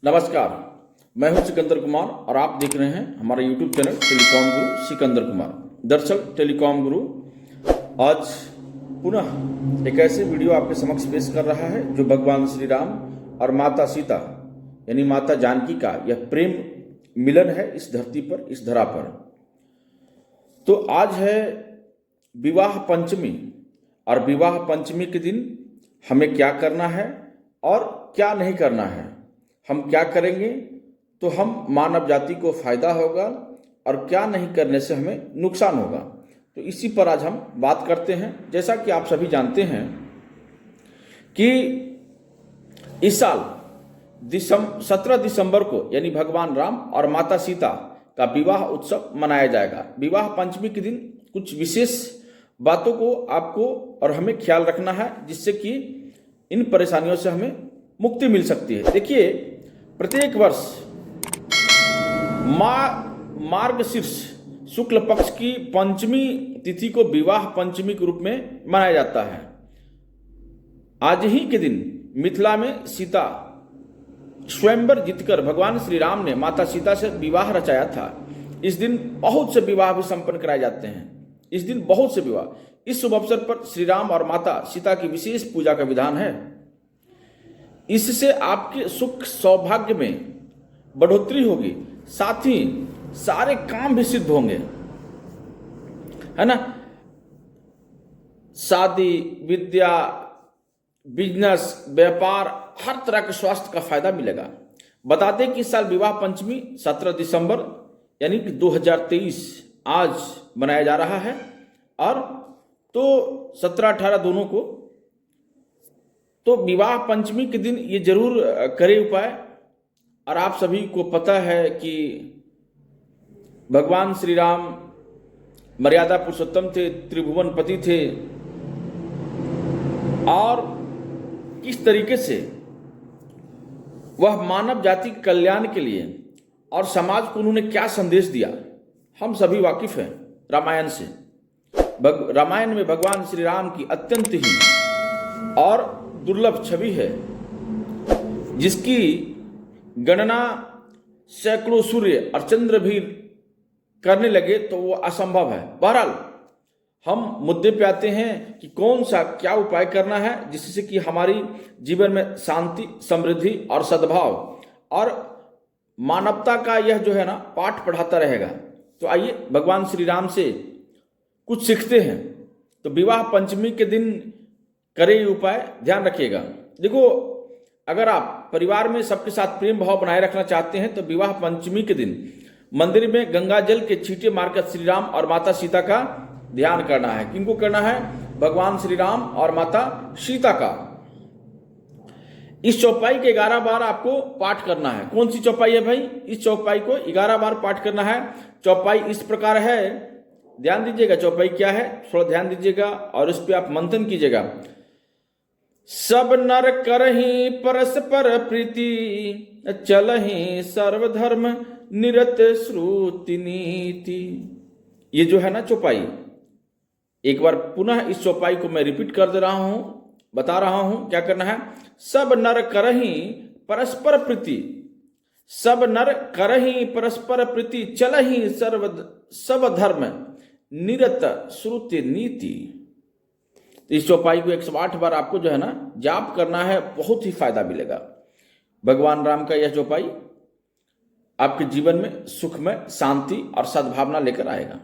नमस्कार, मैं हूं सिकंदर कुमार और आप देख रहे हैं हमारा YouTube चैनल टेलीकॉम गुरु सिकंदर कुमार। दरअसल टेलीकॉम गुरु आज पुनः एक ऐसे वीडियो आपके समक्ष पेश कर रहा है जो भगवान श्री राम और माता सीता यानी माता जानकी का यह प्रेम मिलन है इस धरती पर, इस धरा पर। तो आज है विवाह पंचमी और विवाह पंचमी के दिन हमें क्या करना है और क्या नहीं करना है। हम क्या करेंगे तो हम मानव जाति को फायदा होगा और क्या नहीं करने से हमें नुकसान होगा। तो इसी पर आज हम बात करते हैं। जैसा कि आप सभी जानते हैं कि इस साल 17 दिसंबर को यानी भगवान राम और माता सीता का विवाह उत्सव मनाया जाएगा। विवाह पंचमी के दिन कुछ विशेष बातों को आपको और हमें ख्याल रखना है जिससे कि इन परेशानियों से हमें मुक्ति मिल सकती है। देखिए, प्रत्येक वर्ष मार्गशीर्ष शुक्ल पक्ष की पंचमी तिथि को विवाह पंचमी के रूप में मनाया जाता है। आज ही के दिन मिथिला में सीता स्वयंवर जीतकर भगवान श्री राम ने माता सीता से विवाह रचाया था। इस दिन बहुत से विवाह भी संपन्न कराए जाते हैं। इस दिन बहुत से विवाह, इस शुभ अवसर पर श्री राम और माता सीता की विशेष पूजा का विधान है। इससे आपके सुख सौभाग्य में बढ़ोतरी होगी, साथ ही सारे काम भी सिद्ध होंगे, है ना। शादी, विद्या, बिजनेस, व्यापार, हर तरह के स्वास्थ्य का फायदा मिलेगा। बता दें कि इस साल विवाह पंचमी 17 दिसंबर यानी कि 2023 आज मनाया जा रहा है और तो 17-18 दोनों को। तो विवाह पंचमी के दिन ये जरूर करें उपाय। और आप सभी को पता है कि भगवान श्री राम मर्यादा पुरुषोत्तम थे, त्रिभुवन पति थे और किस तरीके से वह मानव जाति के कल्याण के लिए और समाज को उन्होंने क्या संदेश दिया, हम सभी वाकिफ हैं रामायण से। रामायण में भगवान श्री राम की अत्यंत ही और दुर्लभ छवि है जिसकी गणना सैकड़ों सूर्य और चंद्र भी करने लगे तो वो असंभव है। बहरहाल हम मुद्दे पे आते हैं कि कौन सा क्या उपाय करना है जिससे कि हमारी जीवन में शांति, समृद्धि और सद्भाव और मानवता का यह जो है ना पाठ पढ़ाता रहेगा। तो आइए भगवान श्री राम से कुछ सीखते हैं। तो विवाह पंचमी के दिन करें ये उपाय, ध्यान रखिएगा। देखो, अगर आप परिवार में सबके साथ प्रेम भाव बनाए रखना चाहते हैं तो विवाह पंचमी के दिन मंदिर में गंगा जल के छींटे मारकर श्री राम और माता सीता का ध्यान करना है। किनको करना है? भगवान श्री राम और माता सीता का। इस चौपाई के 11 बार आपको पाठ करना है। कौन सी चौपाई है भाई? इस चौपाई को 11 बार पाठ करना है। चौपाई इस प्रकार है, ध्यान दीजिएगा। चौपाई क्या है थोड़ा ध्यान दीजिएगा और इस पे आप मंथन कीजिएगा। सब नर करहि परस्पर प्रीति, चलहि सर्वधर्म निरत श्रुति नीति। ये जो है ना चौपाई, एक बार पुनः इस चौपाई को मैं रिपीट कर दे रहा हूं, बता रहा हूं क्या करना है। सब नर करहि परस्पर प्रीति, सब नर करहि परस्पर प्रीति, चलहि सब धर्म निरत श्रुति नीति। इस चौपाई को 108 बार आपको जो है ना जाप करना है, बहुत ही फायदा मिलेगा। भगवान राम का यह चौपाई आपके जीवन में सुख में शांति और सद्भावना लेकर आएगा।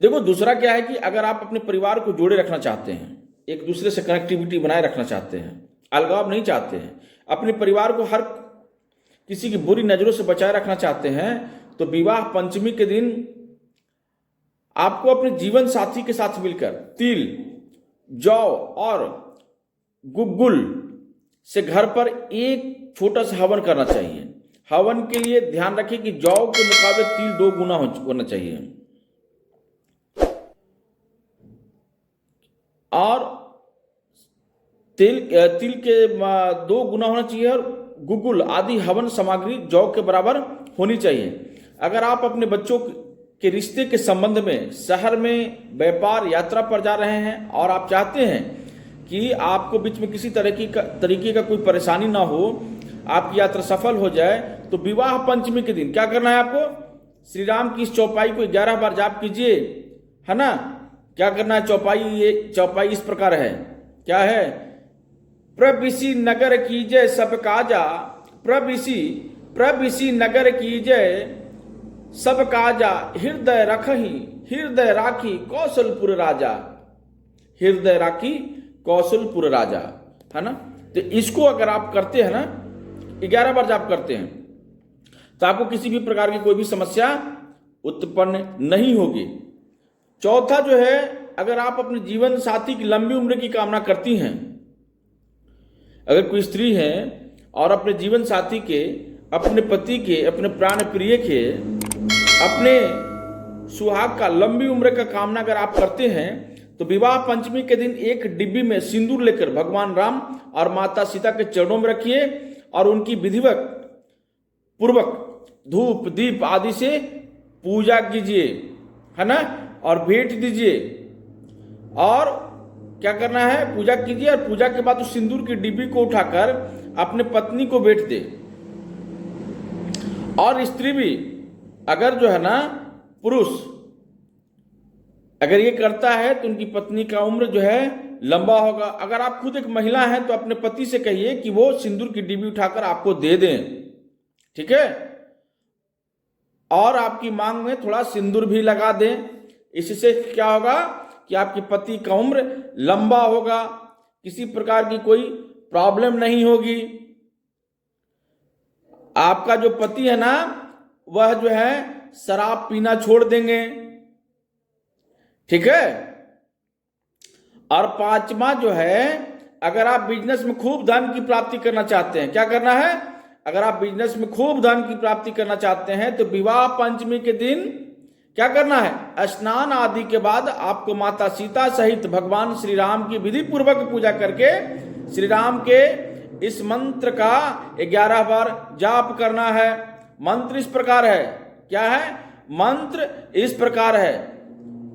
देखो, दूसरा क्या है कि अगर आप अपने परिवार को जोड़े रखना चाहते हैं, एक दूसरे से कनेक्टिविटी बनाए रखना चाहते हैं, अलगाव नहीं चाहते हैं, अपने परिवार को हर किसी की बुरी नजरों से बचाए रखना चाहते हैं, तो विवाह पंचमी के दिन आपको अपने जीवन साथी के साथ मिलकर तिल, जौ और गुग्गुल से घर पर एक छोटा सा हवन करना चाहिए। हवन के लिए ध्यान रखें कि जौ के मुकाबले तिल 2 गुना होना चाहिए और तिल के 2 गुना होना चाहिए और गुग्गुल आदि हवन सामग्री जौ के बराबर होनी चाहिए। अगर आप अपने बच्चों के रिश्ते के संबंध में शहर में व्यापार यात्रा पर जा रहे हैं और आप चाहते हैं कि आपको बीच में किसी तरीके का कोई परेशानी ना हो, आपकी यात्रा सफल हो जाए, तो विवाह पंचमी के दिन क्या करना है आपको? श्री राम की इस चौपाई को 11 बार जाप कीजिए, है ना। क्या करना है? ये चौपाई इस प्रकार है, क्या है? प्रबिसी नगर कीजय सब काजा, प्रबिसी नगर कीजय सब काजा, हृदय राखी कौशलपुर राजा, हृदय राखी कौशलपुर राजा, है ना। तो इसको अगर आप करते हैं ना, 11 बार जाप करते हैं, तो आपको किसी भी प्रकार की कोई भी समस्या उत्पन्न नहीं होगी। चौथा जो है, अगर आप अपने जीवन साथी की लंबी उम्र की कामना करती हैं, अगर कोई स्त्री है और अपने जीवन साथी के, अपने पति के, अपने प्राण प्रिय के, अपने सुहाग का लंबी उम्र का कामना अगर आप करते हैं, तो विवाह पंचमी के दिन एक डिब्बी में सिंदूर लेकर भगवान राम और माता सीता के चरणों में रखिए और उनकी विधिवत पूर्वक धूप दीप आदि से पूजा कीजिए, है ना, और भेंट दीजिए। और क्या करना है? पूजा कीजिए, और पूजा के बाद उस सिंदूर की डिब्बी को उठाकर अपने पत्नी को भेंट दे। और स्त्री भी अगर जो है ना, पुरुष अगर ये करता है तो उनकी पत्नी का उम्र जो है लंबा होगा। अगर आप खुद एक महिला हैं तो अपने पति से कहिए कि वो सिंदूर की डिब्बी उठाकर आपको दे दें, ठीक है। और आपकी मांग में थोड़ा सिंदूर भी लगा दें। इससे क्या होगा कि आपके पति का उम्र लंबा होगा, किसी प्रकार की कोई प्रॉब्लम नहीं होगी। आपका जो पति है ना, वह जो है शराब पीना छोड़ देंगे, ठीक है। और पांचवा जो है, अगर आप बिजनेस में खूब धन की प्राप्ति करना चाहते हैं, क्या करना है? अगर आप बिजनेस में खूब धन की प्राप्ति करना चाहते हैं, तो विवाह पंचमी के दिन क्या करना है? स्नान आदि के बाद आपको माता सीता सहित भगवान श्री राम की विधि पूर्वक पूजा करके श्री राम के इस मंत्र का 11 बार जाप करना है। मंत्र इस प्रकार है, क्या है? मंत्र इस प्रकार है,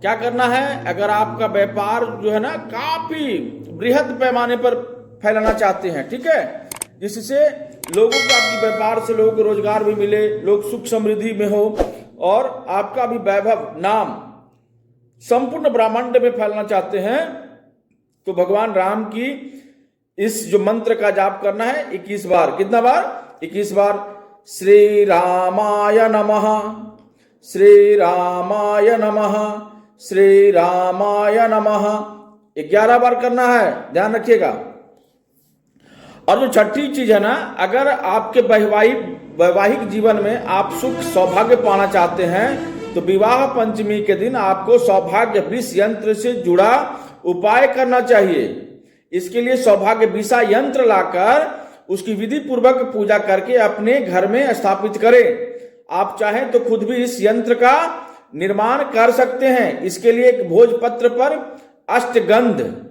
क्या करना है? अगर आपका व्यापार जो है ना काफी बृहद पैमाने पर फैलाना चाहते हैं, ठीक है, जिससे लोगों को, आपकी व्यापार से लोगों को रोजगार भी मिले, लोग सुख समृद्धि में हो और आपका भी वैभव नाम संपूर्ण ब्रह्मांड में फैलाना चाहते हैं, तो भगवान राम की इस जो मंत्र का जाप करना है 21 बार। कितना बार? 21 बार। श्री रामाय नमः, श्री रामाय नमः, श्री रामाय नमः, 11 बार करना है, ध्यान रखिएगा। और जो छठी चीज है ना, अगर आपके वैवाहिक जीवन में आप सुख सौभाग्य पाना चाहते हैं, तो विवाह पंचमी के दिन आपको सौभाग्य विष यंत्र से जुड़ा उपाय करना चाहिए। इसके लिए सौभाग्य विषा यंत्र लाकर उसकी विधि पूर्वक पूजा करके अपने घर में स्थापित करें। आप चाहें तो खुद भी इस यंत्र का निर्माण कर सकते हैं। इसके लिए एक भोजपत्र पर अष्टगंध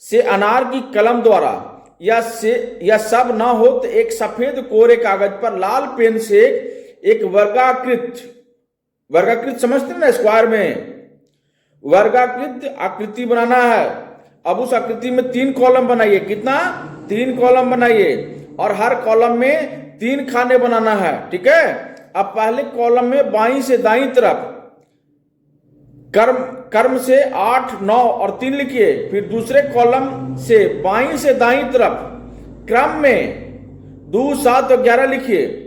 से अनार की कलम द्वारा या सब ना हो तो एक सफेद कोरे कागज पर लाल पेन से एक वर्गाकृत समझते हैं ना, स्क्वायर में वर्गाकृत आकृति बनाना है। अब उस आकृति में 3 कॉलम बनाइए। कितना? 3 कॉलम बनाइए, और हर कॉलम में 3 खाने बनाना है, ठीक है। अब पहले कॉलम में बाईं से दाईं तरफ कर्म से 8, 9 और 3 लिखिए। फिर दूसरे कॉलम से बाईं से दाईं तरफ क्रम में 2, 7 और 11 लिखिए।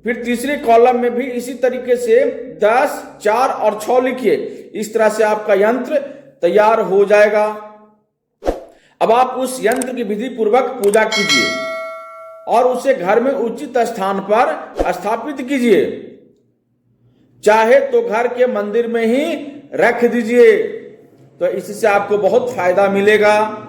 फिर तीसरे कॉलम में भी इसी तरीके से 10, 4 और 6 लिखिए। इस तरह से आपका यंत्र तैयार हो जाएगा। अब आप उस यंत्र की विधि पूर्वक पूजा कीजिए और उसे घर में उचित स्थान पर स्थापित कीजिए। चाहे तो घर के मंदिर में ही रख दीजिए, तो इससे आपको बहुत फायदा मिलेगा।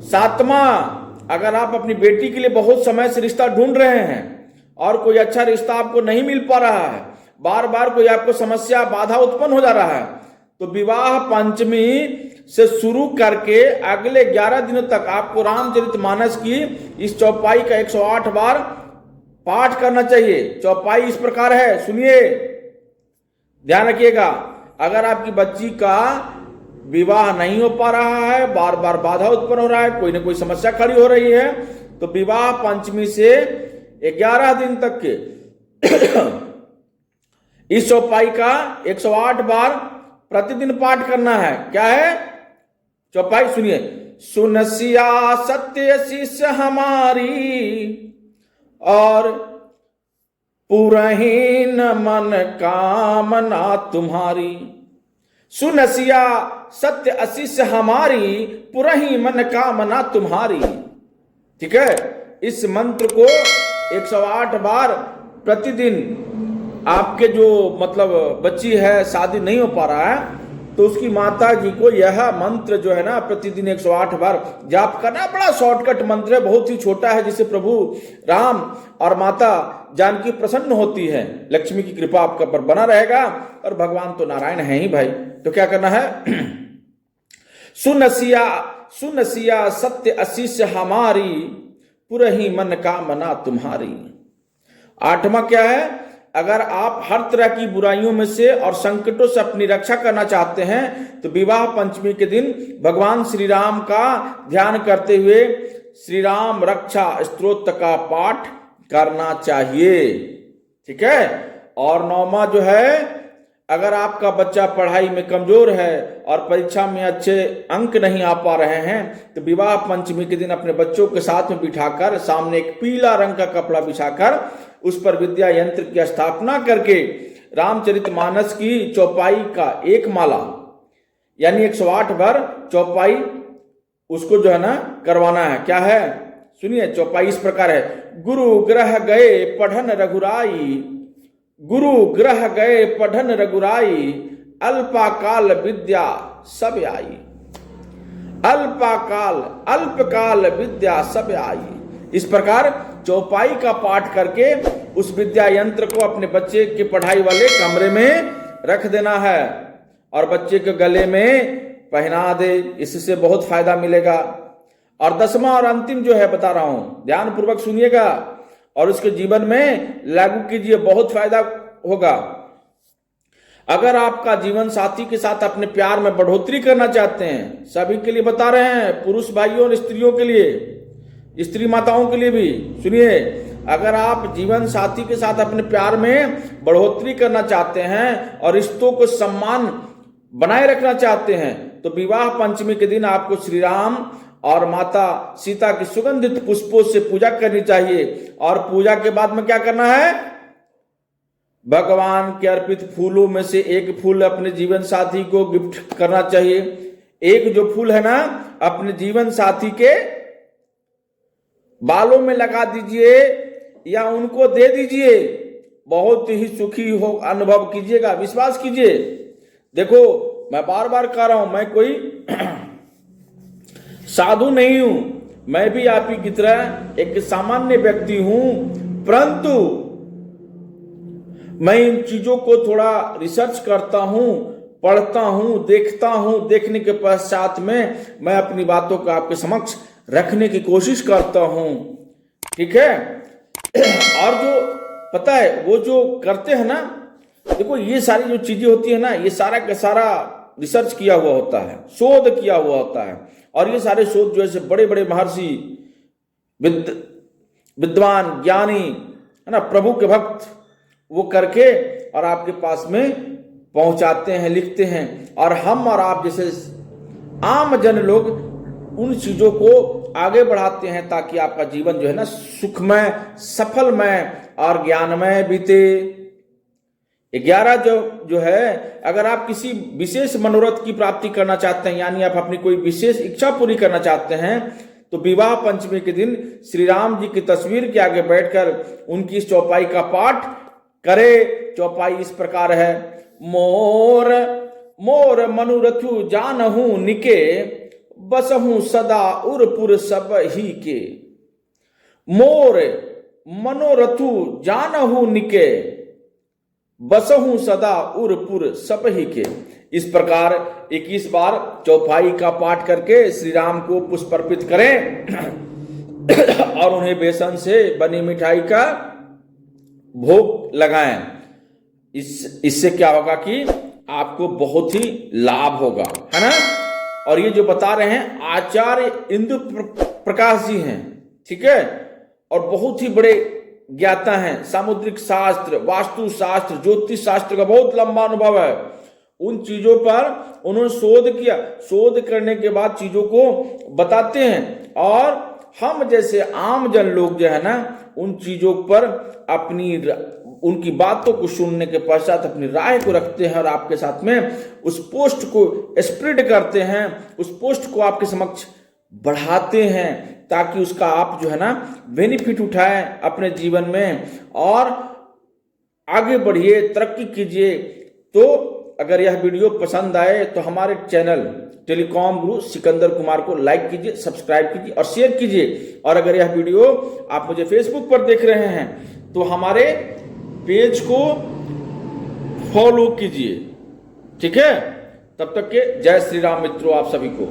7वां, अगर आप अपनी बेटी के लिए बहुत समय से रिश्ता ढूंढ रहे हैं और कोई अच्छा रिश्ता आपको नहीं मिल पा रहा है, बार बार कोई आपको समस्या बाधा उत्पन्न हो जा रहा है, तो विवाह पंचमी से शुरू करके अगले 11 दिनों तक आपको रामचरितमानस की इस चौपाई का 108 बार पाठ करना चाहिए। चौपाई इस प्रकार है, सुनिए, ध्यान रखिएगा। अगर आपकी बच्ची का विवाह नहीं हो पा रहा है, बार बार बाधा उत्पन्न हो रहा है, कोई ना कोई समस्या खड़ी हो रही है, तो विवाह पंचमी से 11 दिन तक के इस चौपाई का 108 बार प्रतिदिन पाठ करना है। क्या है चौपाई? सुनिए। सुनसिया सत्य शिष्य हमारी और पुरहीन मन कामना तुम्हारी। सुनसिया सत्य अशिष्य हमारी, पुरही मन कामना तुम्हारी। ठीक है, इस मंत्र को 108 बार प्रतिदिन, आपके जो मतलब बच्ची है, शादी नहीं हो पा रहा है, तो उसकी माता जी को यह मंत्र जो है ना प्रतिदिन 108 बार जाप करना। बड़ा शॉर्टकट मंत्र है, बहुत ही छोटा है, जिससे प्रभु राम और माता जानकी प्रसन्न होती है। लक्ष्मी की कृपा आपका पर बना रहेगा, और भगवान तो नारायण है ही भाई। तो क्या करना है? सुनसिया सत्य अशिष्य हमारी, पुरही मन कामना तुम्हारी। 8वां क्या है? अगर आप हर तरह की बुराइयों में से और संकटों से अपनी रक्षा करना चाहते हैं, तो विवाह पंचमी के दिन भगवान श्री राम का ध्यान करते हुए श्री राम रक्षा स्तोत्र का पाठ करना चाहिए। ठीक है। और 9वां जो है, अगर आपका बच्चा पढ़ाई में कमजोर है और परीक्षा में अच्छे अंक नहीं आ पा रहे हैं, तो विवाह पंचमी के दिन अपने बच्चों के साथ में बिठाकर सामने एक पीला रंग का कपड़ा बिछाकर उस पर विद्या यंत्र की स्थापना करके रामचरितमानस की चौपाई का एक माला यानी 108 बार चौपाई उसको जो है ना करवाना है। क्या है? सुनिए, चौपाई इस प्रकार है। गुरु ग्रह गए पढ़न रघुराई, गुरु ग्रह गए पढ़न रघुराई, अल्पाकाल विद्या सब आई, अल्पकाल विद्या सब आई। इस प्रकार चौपाई का पाठ करके उस विद्या यंत्र को अपने बच्चे के पढ़ाई वाले कमरे में रख देना है और बच्चे के गले में पहना दे। इससे बहुत फायदा मिलेगा। और 10वां और अंतिम जो है बता रहा हूं, ध्यान पूर्वक सुनिएगा और उसके जीवन में लागू कीजिए, बहुत फायदा होगा। अगर आपका जीवन साथी के साथ अपने प्यार में बढ़ोतरी करना चाहते हैं, सभी के लिए बता रहे हैं, पुरुष भाइयों और स्त्रियों के लिए, स्त्री माताओं के लिए भी सुनिए। अगर आप जीवन साथी के साथ अपने प्यार में बढ़ोतरी करना चाहते हैं और रिश्तों को सम्मान बनाए रखना चाहते हैं, तो विवाह पंचमी के दिन आपको श्री राम और माता सीता की सुगंधित पुष्पों से पूजा करनी चाहिए। और पूजा के बाद में क्या करना है? भगवान के अर्पित फूलों में से एक फूल अपने जीवन साथी को गिफ्ट करना चाहिए। एक जो फूल है ना, अपने जीवन साथी के बालों में लगा दीजिए या उनको दे दीजिए। बहुत ही सुखी हो अनुभव कीजिएगा, विश्वास कीजिए। देखो, मैं बार बार कह रहा हूं, मैं कोई साधु नहीं हूं, मैं भी आप ही की तरह एक सामान्य व्यक्ति हूं, परंतु मैं इन चीजों को थोड़ा रिसर्च करता हूं, पढ़ता हूं, देखता हूं। देखने के पश्चात में मैं अपनी बातों को आपके समक्ष रखने की कोशिश करता हूं। ठीक है। और जो पता है, वो जो करते हैं ना, देखो ये सारी जो चीजें होती है ना, ये सारा का सारा रिसर्च किया हुआ होता है, शोध किया हुआ होता है। और ये सारे शोध जो है बड़े बड़े महर्षि, विद्वान, ज्ञानी है ना, प्रभु के भक्त, वो करके और आपके पास में पहुंचाते हैं, लिखते हैं। और हम और आप जैसे आम जन लोग उन चीजों को आगे बढ़ाते हैं ताकि आपका जीवन जो है ना सुखमय, सफलमय और ज्ञानमय बीते। 11 जो है, अगर आप किसी विशेष मनोरथ की प्राप्ति करना चाहते हैं, यानी आप अपनी कोई विशेष इच्छा पूरी करना चाहते हैं, तो विवाह पंचमी के दिन श्री राम जी की तस्वीर के आगे बैठकर उनकी इस चौपाई का पाठ करे। चौपाई इस प्रकार है। मोर मोर मनुरथु जानहु निके, बसहु सदा उरपुर सब ही के। मोर मनोरथु जानहु निके, बसहु सदा उरपुर सब ही के। इस प्रकार 21 बार चौपाई का पाठ करके श्री राम को पुष्प अर्पित करें और उन्हें बेसन से बनी मिठाई का भोग लगाएं। इससे क्या होगा कि आपको बहुत ही लाभ होगा, है ना। और ये जो बता रहे हैं आचार्य इंदु प्रकाश जी हैं, ठीक है, और बहुत ही बड़े ज्ञाता हैं, सामुद्रिक शास्त्र, वास्तु शास्त्र, ज्योतिष शास्त्र का बहुत लंबा अनुभव है। उन चीजों पर उन्होंने शोध किया, शोध करने के बाद चीजों को बताते हैं, और हम जैसे आम जन लोग जो है ना, उन चीजों पर उनकी बातों को सुनने के पश्चात अपनी राय को रखते हैं और आपके साथ में उस पोस्ट को स्प्रेड करते हैं, उस पोस्ट को आपके समक्ष बढ़ाते हैं, ताकि उसका आप जो है ना बेनिफिट उठाएं अपने जीवन में और आगे बढ़िए, तरक्की कीजिए। तो अगर यह वीडियो पसंद आए तो हमारे चैनल टेलीकॉम गुरु सिकंदर कुमार को लाइक कीजिए, सब्सक्राइब कीजिए और शेयर कीजिए। और अगर यह वीडियो आप मुझे फेसबुक पर देख रहे हैं तो हमारे पेज को फॉलो कीजिए। ठीक है, तब तक के जय श्री राम मित्रों, आप सभी को।